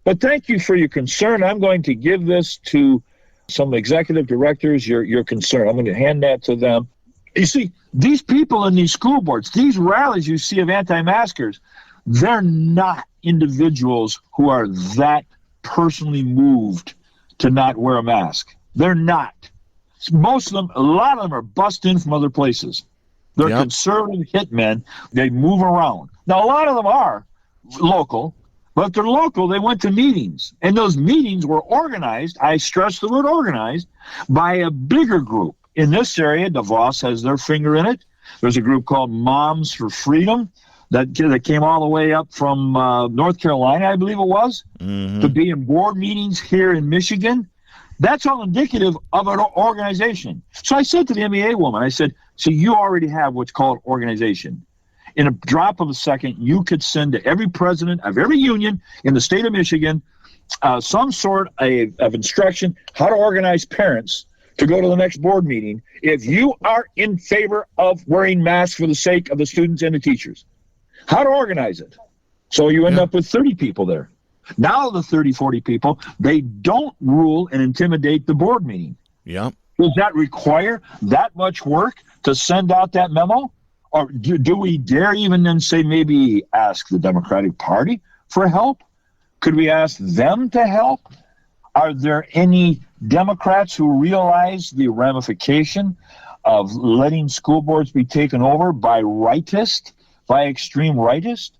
But thank you for your concern. I'm going to give this to some executive directors, your concern. I'm going to hand that to them. You see, these people in these school boards, these rallies you see of anti-maskers, they're not individuals who are that personally moved to not wear a mask. They're not. Most of them, a lot of them are bussed in from other places. They're conservative hitmen. They move around. Now, a lot of them are local, but if they're local, they went to meetings. And those meetings were organized, I stress the word organized, by a bigger group. In this area, DeVos has their finger in it. There's a group called Moms for Freedom that came all the way up from North Carolina, I believe it was, to be in board meetings here in Michigan. That's all indicative of an organization. So I said to the MEA woman, I said, so you already have what's called organization. In a drop of a second, you could send to every president of every union in the state of Michigan some sort of instruction how to organize parents to go to the next board meeting if you are in favor of wearing masks for the sake of the students and the teachers. How to organize it. So you end up with 30 people there. Now the 30, 40 people, they don't rule and intimidate the board meeting. Yeah. Does that require that much work to send out that memo? Or do we dare even then say maybe ask the Democratic Party for help? Could we ask them to help? Are there any Democrats who realize the ramification of letting school boards be taken over by rightists, by extreme rightists?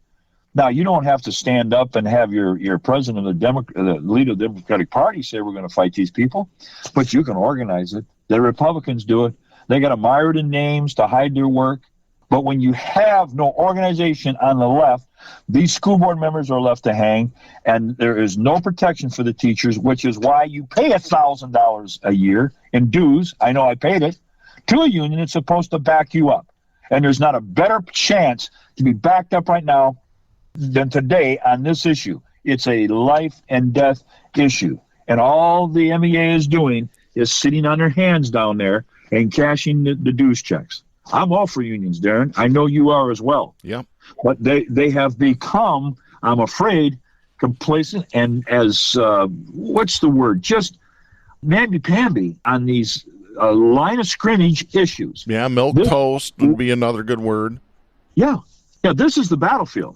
Now, you don't have to stand up and have your president of the leader of the Democratic Party say we're going to fight these people, but you can organize it. The Republicans do it. They got to mire in names to hide their work. But when you have no organization on the left, these school board members are left to hang, and there is no protection for the teachers, which is why you pay $1,000 a year in dues. I know I paid it to a union that's supposed to back you up. And there's not a better chance to be backed up right now than today on this issue. It's a life and death issue. And all the MEA is doing is sitting on their hands down there and cashing the dues checks. I'm all for unions, Darren. I know you are as well. Yeah. But they have become, I'm afraid, complacent and as, what's the word? Just namby-pamby on these line of scrimmage issues. Yeah, milquetoast would be another good word. Yeah. Yeah, this is the battlefield.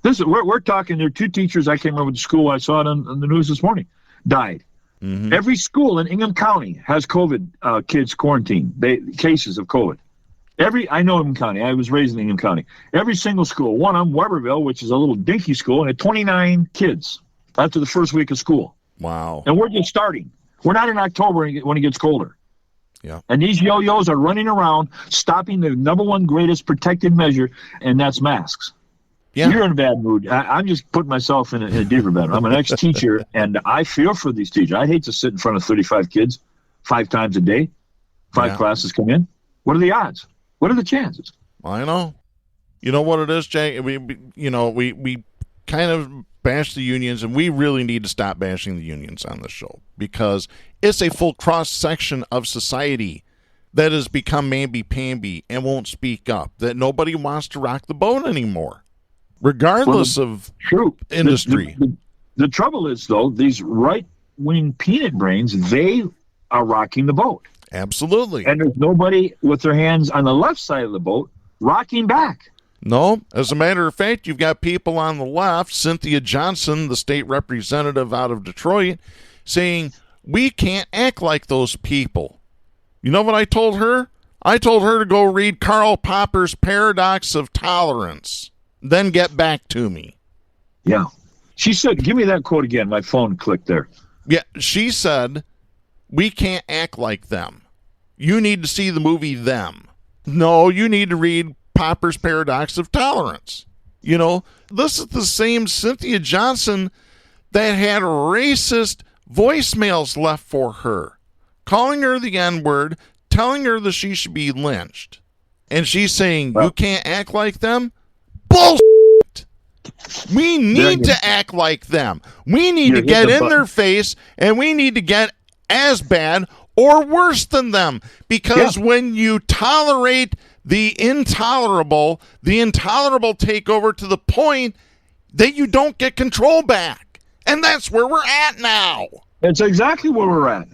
We're talking, there are two teachers, I came over to school, I saw it on the news this morning, died. Mm-hmm. Every school in Ingham County has COVID kids quarantined, cases of COVID. I know Ingham County. I was raised in Ingham County. Every single school, one on Weberville, which is a little dinky school, and had 29 kids after the first week of school. Wow. And we're just starting. We're not in October when it gets colder. Yeah. And these yo-yos are running around, stopping the number one greatest protective measure, and that's masks. Yeah. You're in a bad mood. I'm just putting myself in a deeper bed. I'm an ex-teacher, and I feel for these teachers. I hate to sit in front of 35 kids 5 times a day. 5 classes come in. What are the odds? What are the chances? I know. You know what it is, Jack? We kind of bash the unions, and we really need to stop bashing the unions on this show, because it's a full cross-section of society that has become mamby-pamby and won't speak up, that nobody wants to rock the boat anymore, regardless of industry. The trouble is, though, these right-wing peanut brains, they are rocking the boat. Absolutely. And there's nobody with their hands on the left side of the boat rocking back. No, as a matter of fact, you've got people on the left, Cynthia Johnson, the state representative out of Detroit, saying, we can't act like those people. You know what I told her? I told her to go read Karl Popper's Paradox of Tolerance, then get back to me. Yeah. She said, give me that quote again. My phone clicked there. Yeah, she said, we can't act like them. You need to see the movie Them. No, you need to read Popper's Paradox of Tolerance. You know, this is the same Cynthia Johnson that had racist voicemails left for her, calling her the N-word, telling her that she should be lynched. And she's saying, you can't act like them? Bullshit! We need to act like them. We need to get in their face, and we need to get as bad or worse than them. Because when you tolerate the intolerable take over to the point that you don't get control back. And that's where we're at now. It's exactly where we're at.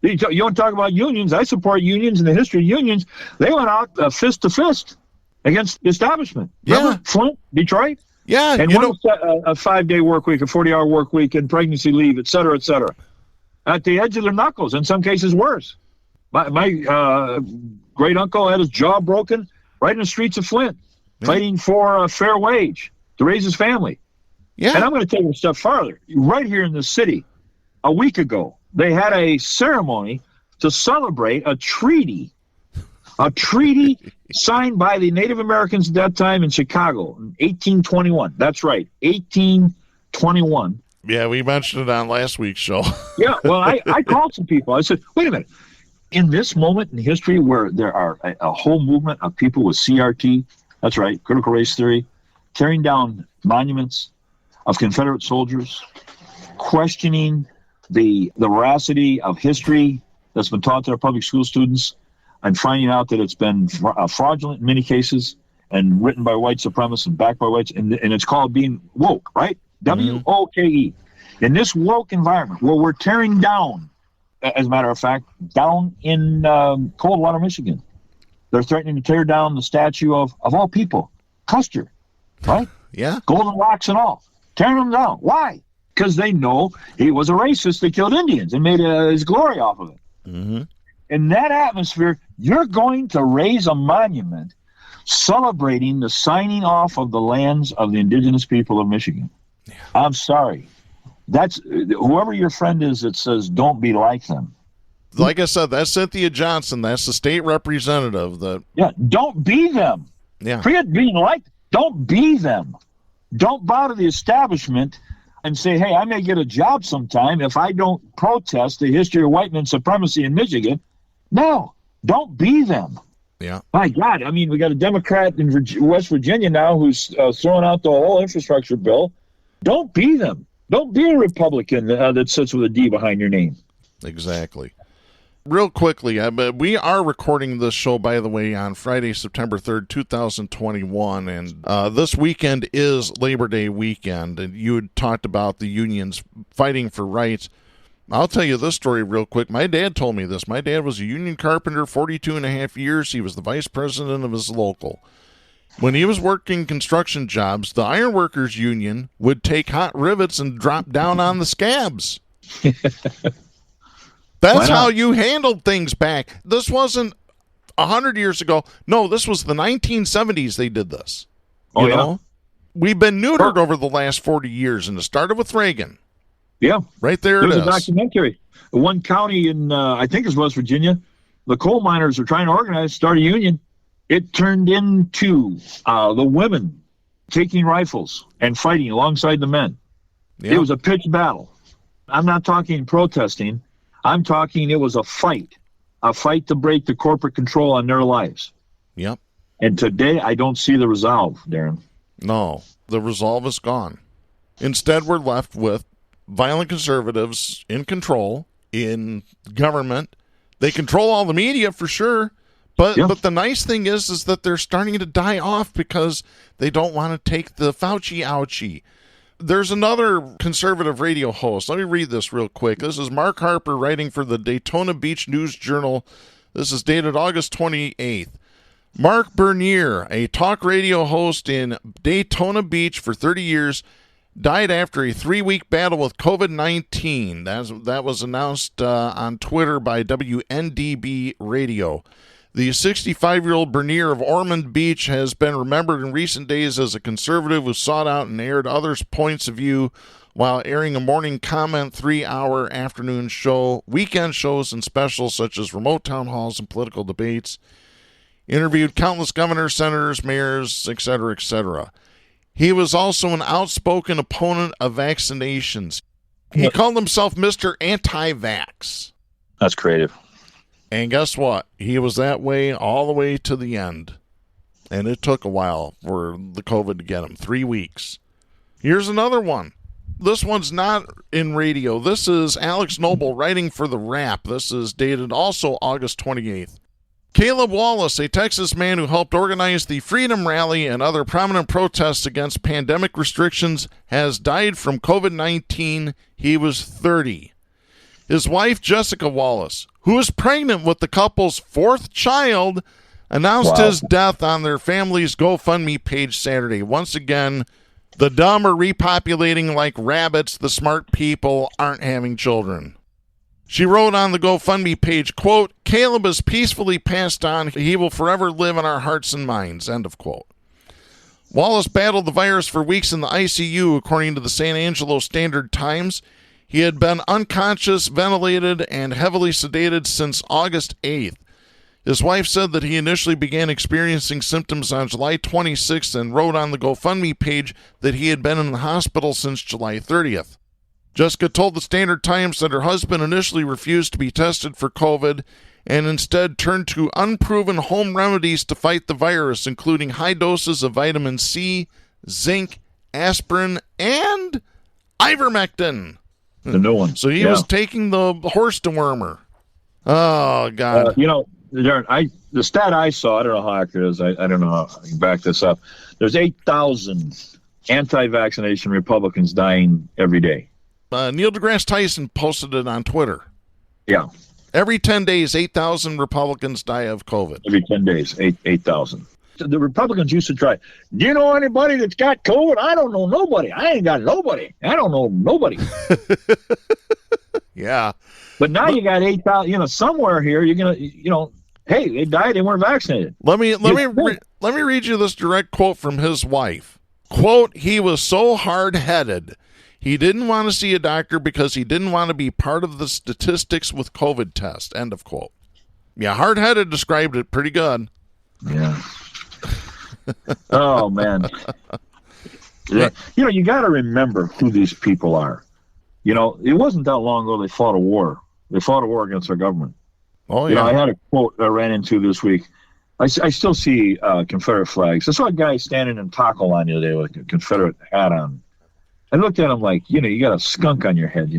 You don't talk about unions. I support unions in the history of unions. They went out fist to fist against the establishment. Remember Flint, Detroit? Yeah. And a 5-day work week, a 40-hour work week, and pregnancy leave, et cetera, et cetera. At the edge of their knuckles, in some cases worse. My great uncle had his jaw broken right in the streets of Flint, fighting for a fair wage to raise his family. Yeah. And I'm going to take it a step farther. Right here in the city, a week ago, they had a ceremony to celebrate a treaty signed by the Native Americans at that time in Chicago in 1821. That's right, 1821. Yeah, we mentioned it on last week's show. Yeah, well, I called some people. I said, wait a minute. In this moment in history where there are a whole movement of people with CRT, that's right, critical race theory, tearing down monuments of Confederate soldiers, questioning the veracity of history that's been taught to our public school students, and finding out that it's been fraudulent in many cases and written by white supremacists and backed by whites, and it's called being woke, right? W-O-K-E. In this woke environment where we're tearing down, as a matter of fact, down in Coldwater, Michigan, they're threatening to tear down the statue of all people, Custer, right? Yeah. Golden locks and all. Tearing them down. Why? Because they know he was a racist that killed Indians and made his glory off of it. Mm-hmm. In that atmosphere, you're going to raise a monument celebrating the signing off of the lands of the indigenous people of Michigan. Yeah. I'm sorry. That's whoever your friend is that says don't be like them. Like I said, that's Cynthia Johnson. That's the state representative. Don't be them. Yeah. Forget being like. Don't be them. Don't bow to the establishment and say, hey, I may get a job sometime if I don't protest the history of white men supremacy in Michigan. No, don't be them. Yeah. My God, I mean, we got a Democrat in West Virginia now who's throwing out the whole infrastructure bill. Don't be them. Don't be a Republican that sits with a D behind your name. Exactly. Real quickly, we are recording this show, by the way, on Friday, September 3rd, 2021, and this weekend is Labor Day weekend, and you had talked about the unions fighting for rights. I'll tell you this story real quick. My dad told me this. My dad was a union carpenter, 42 and a half years. He was the vice president of his local. When he was working construction jobs, the ironworkers union would take hot rivets and drop down on the scabs. That's how you handled things back. This wasn't 100 years ago. No, this was the 1970s they did this. You know? We've been neutered over the last 40 years, and it started with Reagan. Yeah. Right there it is. There's a documentary. One county in, I think it's West Virginia, the coal miners are trying to organize, start a union. It turned into the women taking rifles and fighting alongside the men. Yep. It was a pitched battle. I'm not talking protesting. I'm talking it was a fight to break the corporate control on their lives. Yep. And today, I don't see the resolve, Darren. No, the resolve is gone. Instead, we're left with violent conservatives in control in government. They control all the media for sure. But the nice thing is that they're starting to die off because they don't want to take the Fauci ouchie. There's another conservative radio host. Let me read this real quick. This is Mark Harper writing for the Daytona Beach News Journal. This is dated August 28th. Mark Bernier, a talk radio host in Daytona Beach for 30 years, died after a 3-week battle with COVID-19. That was announced on Twitter by WNDB Radio. The 65-year-old Bernier of Ormond Beach has been remembered in recent days as a conservative who sought out and aired others' points of view while airing a morning comment 3-hour afternoon show, weekend shows and specials such as remote town halls and political debates, interviewed countless governors, senators, mayors, etc., etc. He was also an outspoken opponent of vaccinations. He called himself Mr. Anti-Vax. That's creative. And guess what? He was that way all the way to the end. And it took a while for the COVID to get him. 3 weeks. Here's another one. This one's not in radio. This is Alex Noble writing for The Wrap. This is dated also August 28th. Caleb Wallace, a Texas man who helped organize the Freedom Rally and other prominent protests against pandemic restrictions, has died from COVID-19. He was 30. His wife, Jessica Wallace, who is pregnant with the couple's 4th child, announced his death on their family's GoFundMe page Saturday. Once again, the dumb are repopulating like rabbits. The smart people aren't having children. She wrote on the GoFundMe page, quote, "Caleb has peacefully passed on. He will forever live in our hearts and minds," end of quote. Wallace battled the virus for weeks in the ICU, according to the San Angelo Standard Times. He had been unconscious, ventilated, and heavily sedated since August 8th. His wife said that he initially began experiencing symptoms on July 26th and wrote on the GoFundMe page that he had been in the hospital since July 30th. Jessica told the Standard Times that her husband initially refused to be tested for COVID and instead turned to unproven home remedies to fight the virus, including high doses of vitamin C, zinc, aspirin, and ivermectin. The new one. So he was taking the horse dewormer. Oh, God. Darren, the stat I saw, I don't know how accurate it is. I don't know how I can back this up. There's 8,000 anti-vaccination Republicans dying every day. Neil deGrasse Tyson posted it on Twitter. Yeah. Every 10 days, 8,000 Republicans die of COVID. Every 10 days, 8,000. The Republicans used to try, do you know anybody that's got COVID? I don't know nobody. I ain't got nobody. I don't know nobody. Yeah. But now you got 8,000, somewhere here you're going to, hey, they died, they weren't vaccinated. Let me read you this direct quote from his wife. Quote, "He was so hard-headed. He didn't want to see a doctor because he didn't want to be part of the statistics with COVID test." End of quote. Yeah, hard-headed described it pretty good. Yeah. Oh, man. You got to remember who these people are. It wasn't that long ago they fought a war. They fought a war against our government. Oh, yeah. I had a quote I ran into this week. I still see Confederate flags. I saw a guy standing in taco line the other day with a Confederate hat on. I looked at him like, you got a skunk on your head,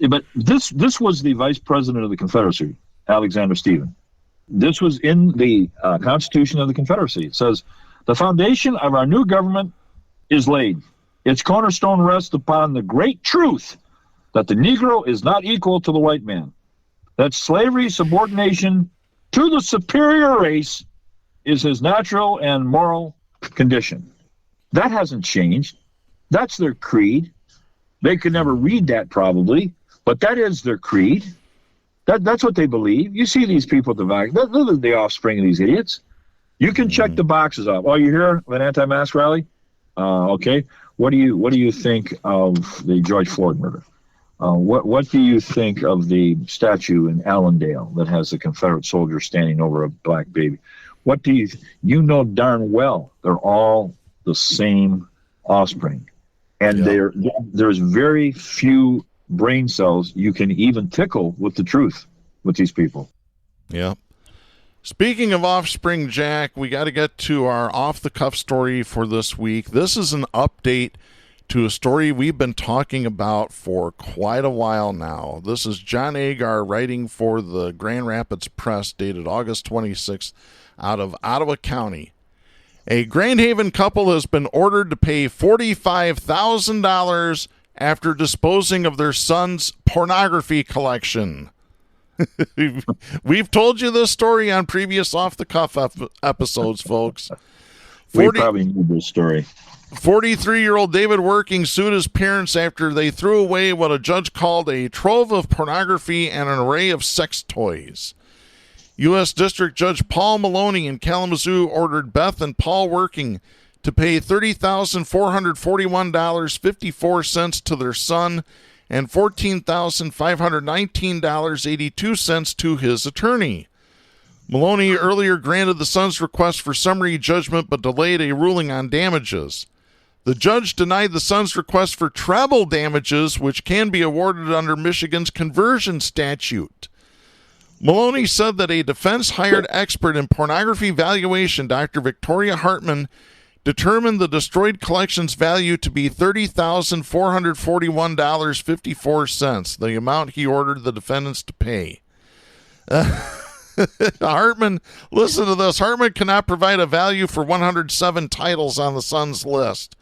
But this was the vice president of the Confederacy, Alexander Stephen. This was in the Constitution of the Confederacy. It says, "The foundation of our new government is laid. Its cornerstone rests upon the great truth that the Negro is not equal to the white man, that slavery, subordination to the superior race is his natural and moral condition." That hasn't changed. That's their creed. They could never read that probably, but that is their creed. That's what they believe. You see these people at the back. They're the offspring of these idiots. You can check the boxes off. Oh, you hear of an anti-mask rally? Okay. What do you think of the George Floyd murder? What do you think of the statue in Allendale that has a Confederate soldier standing over a black baby? What do you know darn well they're all the same offspring, and there's very few brain cells you can even tickle with the truth with these people. Yeah. Speaking of offspring, Jack, we got to get to our off-the-cuff story for this week. This is an update to a story we've been talking about for quite a while now. This is John Agar writing for the Grand Rapids Press, dated August 26th, out of Ottawa County. A Grand Haven couple has been ordered to pay $45,000 after disposing of their son's pornography collection. We've told you this story on previous off-the-cuff episodes, folks. We probably knew this story. 43-year-old David Working sued his parents after they threw away what a judge called a trove of pornography and an array of sex toys. U.S. District Judge Paul Maloney in Kalamazoo ordered Beth and Paul Working to pay $30,441.54 to their son and $14,519.82 to his attorney. Maloney earlier granted the son's request for summary judgment but delayed a ruling on damages. The judge denied the son's request for treble damages, which can be awarded under Michigan's conversion statute. Maloney said that a defense-hired expert in pornography valuation, Dr. Victoria Hartman, determined the destroyed collection's value to be $30,441.54, the amount he ordered the defendants to pay. Hartman, listen to this. Hartman cannot provide a value for 107 titles on the son's list.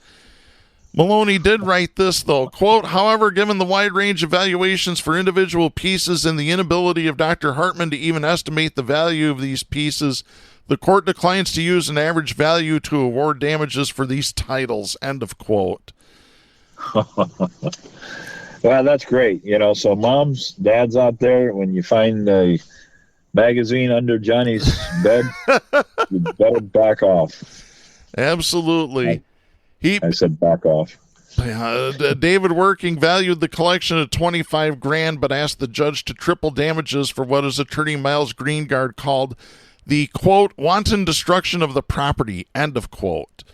Maloney did write this, though, quote, however, given the wide range of valuations for individual pieces and the inability of Dr. Hartman to even estimate the value of these pieces, the court declines to use an average value to award damages for these titles, end of quote. Well, that's great. So moms, dads out there, when you find a magazine under Johnny's bed, you better back off. Absolutely. I said back off. David Working valued the collection at $25,000, but asked the judge to triple damages for what his attorney Miles Greengard called the, quote, wanton destruction of the property, end of quote.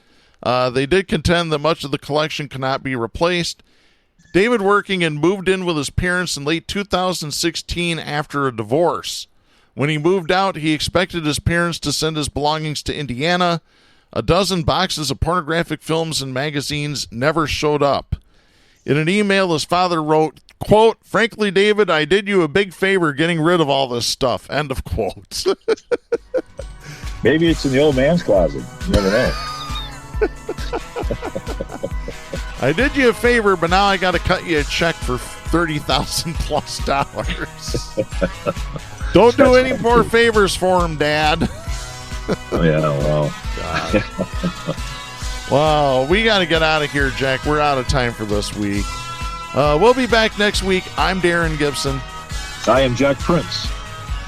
They did contend that much of the collection cannot be replaced. David Working had moved in with his parents in late 2016 after a divorce. When he moved out, he expected his parents to send his belongings to Indiana. A dozen boxes of pornographic films and magazines never showed up. In an email, his father wrote, quote, frankly, David, I did you a big favor getting rid of all this stuff, end of quote. Maybe it's in the old man's closet. You never know. I did you a favor, but now I got to cut you a check for $30,000 plus. Don't do any more favors for him, Dad. Oh, yeah, well. Wow, we got to get out of here, Jack. We're out of time for this week. We'll be back next week. I'm Darren Gibson. I am Jack Prince.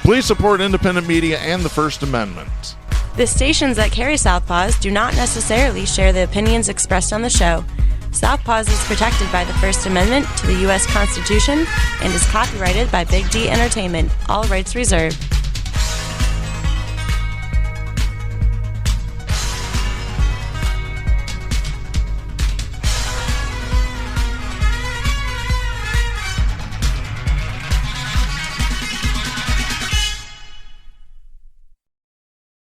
Please support independent media and the First Amendment. The stations that carry Southpaws do not necessarily share the opinions expressed on the show. Southpaws is protected by the First Amendment to the U.S. Constitution and is copyrighted by Big D Entertainment. All rights reserved.